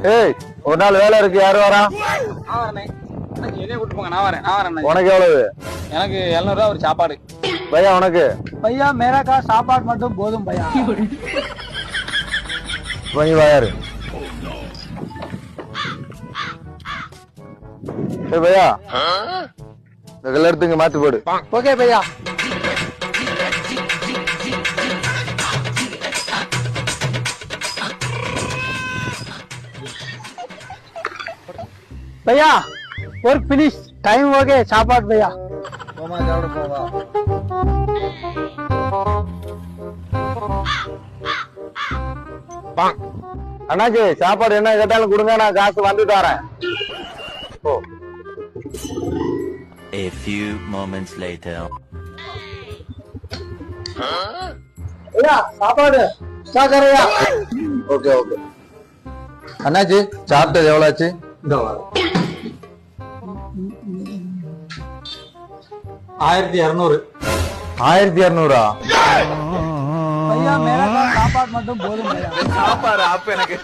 ஏய் ஒரு நாள் வேலை இருக்கு, யாரு வரா? உனக்கு எவ்வளவு? எனக்கு 700 ரூபா ஒரு சாப்பாடு. பையா உனக்கு? பையா மேராக்கா சாப்பாடு மட்டும் போதும் பையா. நீ வாயாரு. பையா இந்த கல்ல எடுத்து இங்க மாத்தி போடு. ஓகே பையா. भैया वर्क फिनिश टाइम हो गया चापाट भैया அண்ணாச்சி சாப்பாடு என்ன கேட்டாலும் கொடுங்க, நான் காசு வந்துட்டு வரேன். A few moments later. भैया சாப்பாடு சாகரையா. Okay okay. அண்ணாச்சி சாப்பிட்டது எவ்வளவு ஆச்சு? 1200. 1200? भैया मेरा सापाट மட்டும் போதும் भैया. சாப்பாடு அப்ப எனக்கு